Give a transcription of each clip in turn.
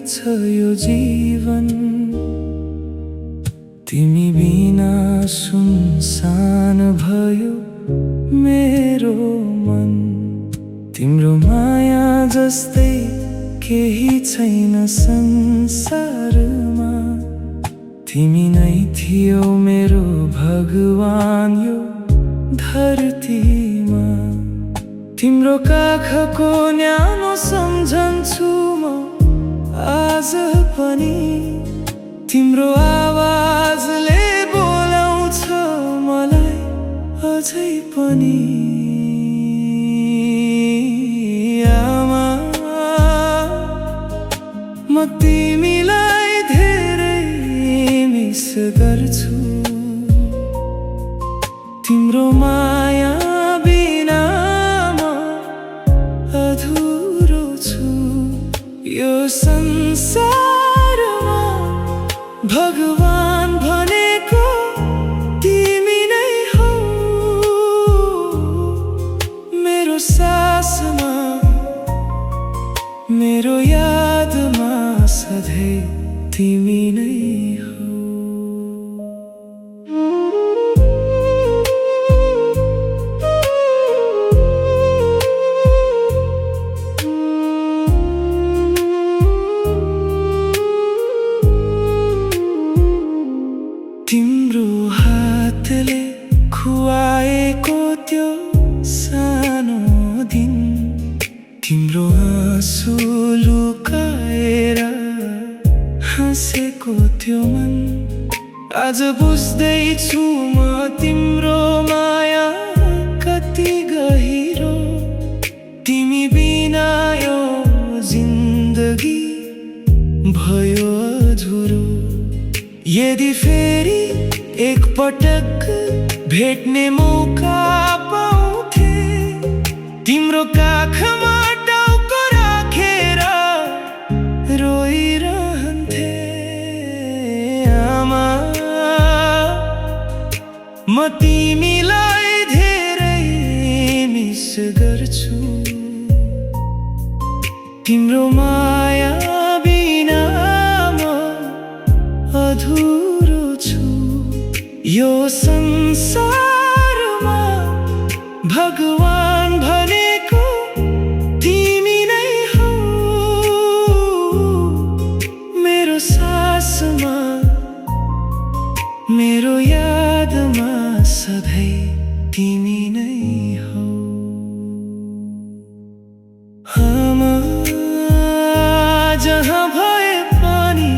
छ यो जीवन। तिमी बिना सुनसान भयो मेरो मन। तिम्रो माया जस्तै केही छैन संसारमा। तिमी नै थियौ मेरो भगवान यो धरतीमा। तिम्रो काखको न्यानो सम्झन्छु म आज पनि। तिम्रो आवाजले बोलाउँछ मलाई अझै पनि। आमा, म तिमीलाई धेरै मिस गर्छु। तिम्रो माया बिना म अधुरो छु। यो संसारमा भगवान भनेको तिमी नै हौ। मेरो सासमा, मेरो यादमा सधैँ तिमी नै हौ। तिम्रो हातले खुवाएको त्यो सानो दिन। तिम्रो आँसु लुकाएर हाँसेको त्यो मन। आज बुझ्दैछु म तिम्रो माया कति गहिरो। तिमी बिना यो जिन्दगी भयो अधुरो। यदि फेरि एक पटक भेट्ने मौका पाउँथे, तिम्रो काखमा टाउको राखेर रोइरहन्थे। आमा, म तिमीलाई धेरै मिस गर्छु। तिम्रो माया बिना म अधुरो छु। यो संसारमा भगवान भनेको तिमी नै हौ। मेरो सासमा, मेरो यादमा सधैँ तिमी नै हौ। आमा, जहाँ भए पनि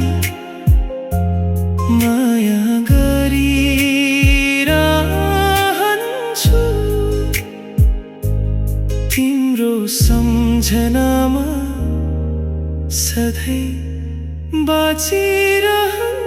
माया गरिरहन्छु। तिम्रो सम्झनामा सधैँ बाँचिरहन्छु।